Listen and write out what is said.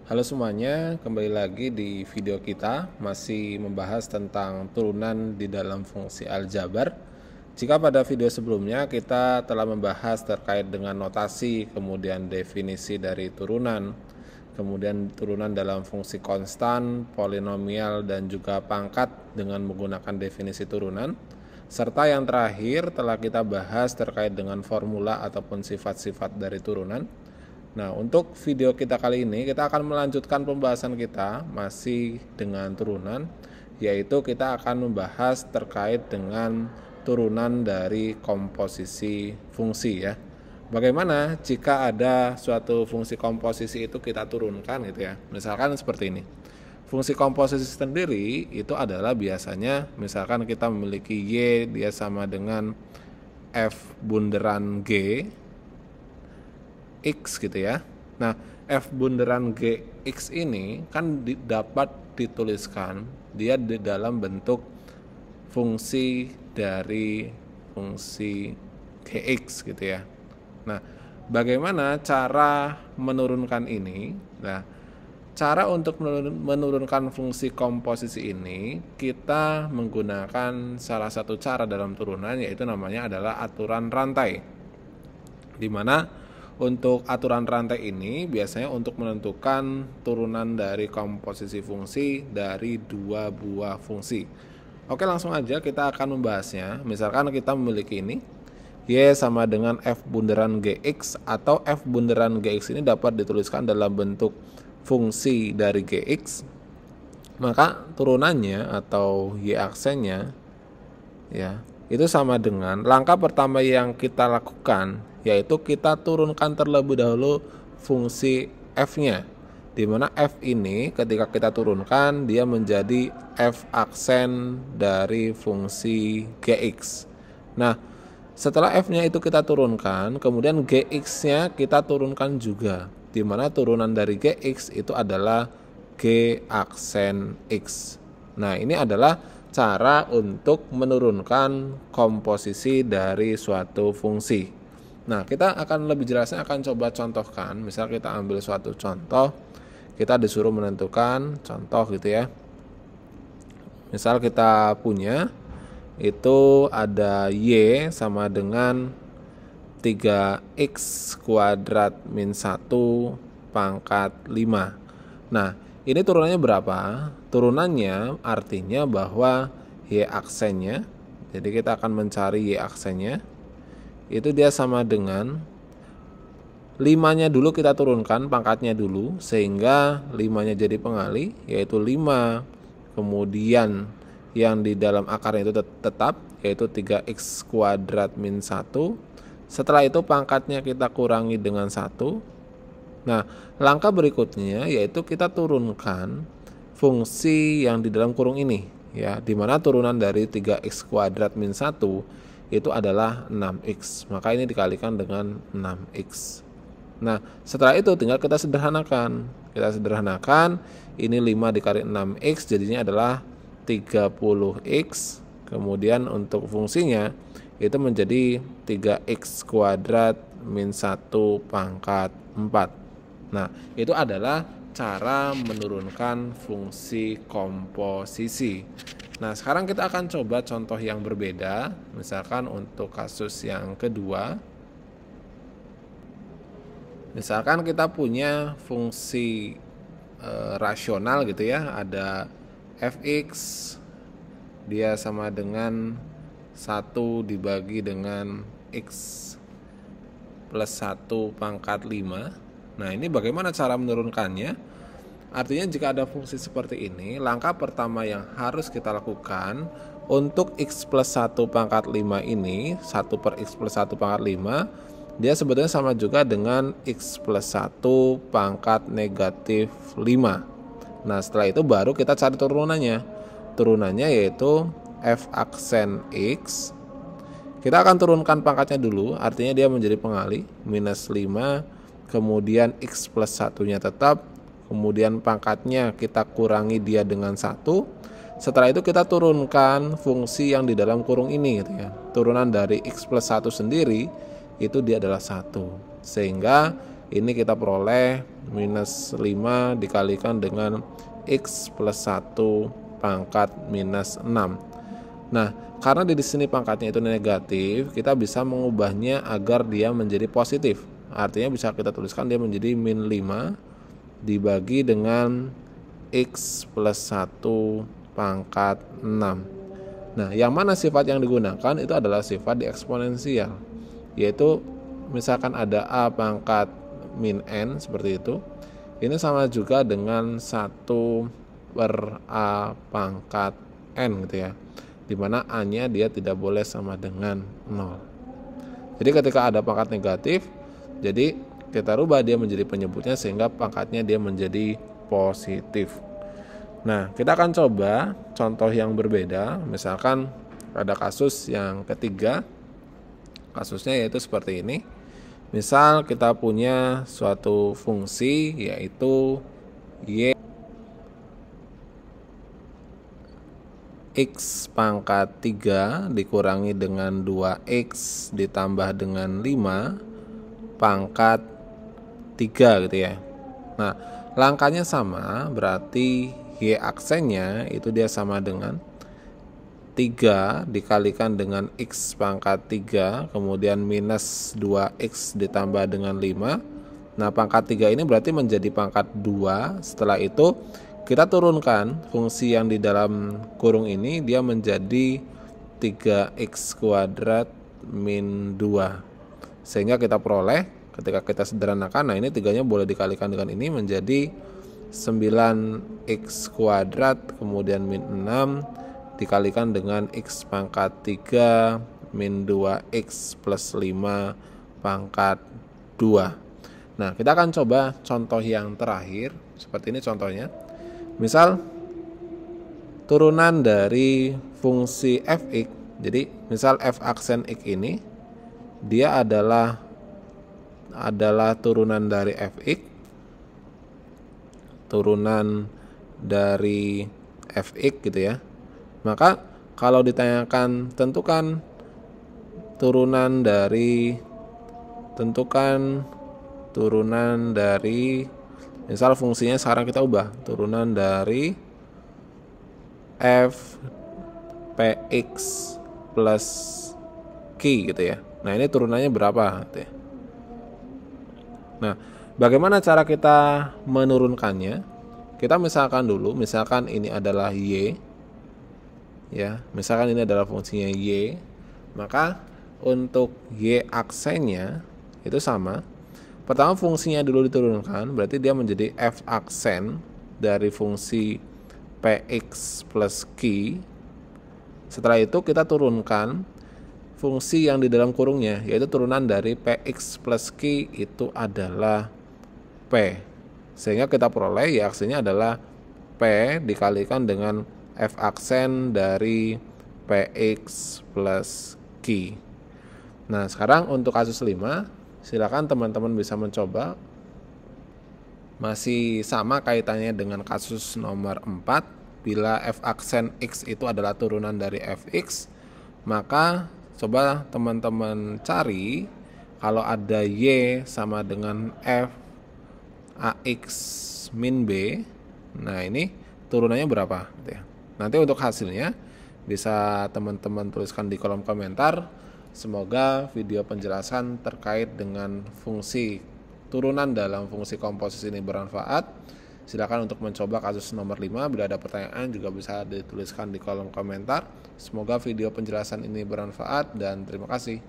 Halo semuanya, kembali lagi di video kita masih membahas tentang turunan di dalam fungsi aljabar. Jika pada video sebelumnya kita telah membahas terkait dengan notasi, kemudian definisi dari turunan, kemudian turunan dalam fungsi konstan, polinomial, dan juga pangkat dengan menggunakan definisi turunan, serta yang terakhir telah kita bahas terkait dengan formula ataupun sifat-sifat dari turunan. Nah, untuk video kita kali ini kita akan melanjutkan pembahasan kita masih dengan turunan, yaitu kita akan membahas terkait dengan turunan dari komposisi fungsi ya. Bagaimana jika ada suatu fungsi komposisi itu kita turunkan gitu ya. Misalkan seperti ini. Fungsi komposisi sendiri itu adalah biasanya misalkan kita memiliki Y dia sama dengan F bunderan G X gitu ya. Nah, F bunderan Gx ini kan dapat dituliskan dia di dalam bentuk fungsi dari fungsi Gx gitu ya. Nah, bagaimana cara menurunkan ini? Nah, cara untuk menurunkan fungsi komposisi ini kita menggunakan salah satu cara dalam turunan, yaitu namanya adalah aturan rantai, di mana untuk aturan rantai ini biasanya untuk menentukan turunan dari komposisi fungsi dari dua buah fungsi. Oke, langsung aja kita akan membahasnya. Misalkan kita memiliki ini Y sama dengan F bunderan Gx, atau F bunderan Gx ini dapat dituliskan dalam bentuk fungsi dari Gx. Maka turunannya atau Y aksennya ya, itu sama dengan langkah pertama yang kita lakukan, yaitu kita turunkan terlebih dahulu fungsi f-nya, di mana f ini ketika kita turunkan dia menjadi f aksen dari fungsi gx. Nah, setelah f-nya itu kita turunkan, kemudian gx-nya kita turunkan juga, di mana turunan dari gx itu adalah g aksen x. Nah, ini adalah cara untuk menurunkan komposisi dari suatu fungsi. Nah, kita akan lebih jelasnya akan coba contohkan. Misal kita ambil suatu contoh, kita disuruh menentukan contoh gitu ya. Misal kita punya itu ada Y sama dengan 3x kuadrat min 1 pangkat 5. Nah, ini turunannya berapa? Turunannya artinya bahwa Y aksennya, jadi kita akan mencari Y aksennya, itu dia sama dengan 5-nya dulu kita turunkan pangkatnya dulu, sehingga 5-nya jadi pengali, yaitu 5, kemudian yang di dalam akarnya itu tetap, yaitu 3x kuadrat min 1. Setelah itu pangkatnya kita kurangi dengan 1. Nah, langkah berikutnya yaitu kita turunkan fungsi yang di dalam kurung ini ya, dimana turunan dari 3x kuadrat min 1 itu adalah 6x, maka ini dikalikan dengan 6x. Nah, setelah itu tinggal kita sederhanakan. Ini 5 dikali 6x jadinya adalah 30x. Kemudian untuk fungsinya itu menjadi 3x kuadrat min 1 pangkat 4. Nah, itu adalah cara menurunkan fungsi komposisi. Nah, sekarang kita akan coba contoh yang berbeda. Misalkan untuk kasus yang kedua, misalkan kita punya fungsi rasional gitu ya, ada fx dia sama dengan 1 dibagi dengan x plus 1 pangkat 5. Nah, ini bagaimana cara menurunkannya? Artinya jika ada fungsi seperti ini, langkah pertama yang harus kita lakukan untuk x plus 1 pangkat 5 ini, 1 per x plus 1 pangkat 5, dia sebetulnya sama juga dengan x plus 1 pangkat negatif 5. Nah, setelah itu baru kita cari turunannya. Turunannya yaitu f aksen x. Kita akan turunkan pangkatnya dulu, artinya dia menjadi pengali, minus 5, kemudian x plus 1-nya tetap, kemudian pangkatnya kita kurangi dia dengan 1. Setelah itu kita turunkan fungsi yang di dalam kurung ini gitu ya. Turunan dari x plus 1 sendiri itu dia adalah 1. Sehingga ini kita peroleh minus 5 dikalikan dengan X plus 1 pangkat minus 6. Nah, karena di sini pangkatnya itu negatif, kita bisa mengubahnya agar dia menjadi positif. Artinya bisa kita tuliskan dia menjadi min 5 dibagi dengan X plus 1 pangkat 6. Nah, yang mana sifat yang digunakan itu adalah sifat di eksponensial, yaitu misalkan ada A pangkat min N seperti itu. Ini sama juga dengan 1 per A pangkat N gitu ya, dimana A-nya dia tidak boleh sama dengan 0. Jadi ketika ada pangkat negatif, jadi kita rubah dia menjadi penyebutnya sehingga pangkatnya dia menjadi positif. Nah, kita akan coba contoh yang berbeda. Misalkan ada kasus yang ketiga, kasusnya yaitu seperti ini. Misal kita punya suatu fungsi yaitu y x pangkat 3 dikurangi dengan 2x ditambah dengan 5 pangkat 3 gitu ya. Nah, langkahnya sama, berarti y aksennya itu dia sama dengan 3 dikalikan dengan X pangkat 3, kemudian minus 2X ditambah dengan 5. Nah, pangkat 3 ini berarti menjadi pangkat 2. Setelah itu kita turunkan fungsi yang di dalam kurung ini, dia menjadi 3X kuadrat min 2. Sehingga kita peroleh, ketika kita sederhanakan, nah ini 3-nya boleh dikalikan dengan ini menjadi 9X kuadrat, kemudian min 6 dikalikan dengan X pangkat 3 min 2X plus 5 pangkat 2. Nah, kita akan coba contoh yang terakhir. Seperti ini contohnya. Misal turunan dari fungsi fx. Jadi misal f aksen x ini dia adalah turunan dari fx, turunan dari fx gitu ya. Maka kalau ditanyakan tentukan turunan dari misal fungsinya sekarang kita ubah turunan dari f px plus q gitu ya. Nah, ini turunannya berapa gitu ya. Nah, bagaimana cara kita menurunkannya? Kita misalkan ini adalah y ya, misalkan ini adalah fungsinya y, maka untuk y aksennya itu sama. Pertama fungsinya dulu diturunkan, berarti dia menjadi f aksen dari fungsi px plus q. Setelah itu kita turunkan fungsi yang di dalam kurungnya, yaitu turunan dari px plus q itu adalah p. Sehingga kita peroleh y aksennya adalah p dikalikan dengan f aksen dari px plus q. Nah, sekarang untuk kasus 5, silakan teman-teman bisa mencoba. Masih sama kaitannya dengan kasus nomor 4. Bila f aksen x itu adalah turunan dari fx, maka coba teman-teman cari kalau ada y sama dengan f ax min b. Nah, ini turunannya berapa gitu ya. Nanti untuk hasilnya bisa teman-teman tuliskan di kolom komentar. Semoga video penjelasan terkait dengan fungsi turunan dalam fungsi komposisi ini bermanfaat. Silakan untuk mencoba kasus nomor 5. Bila ada pertanyaan juga bisa dituliskan di kolom komentar. Semoga video penjelasan ini bermanfaat dan terima kasih.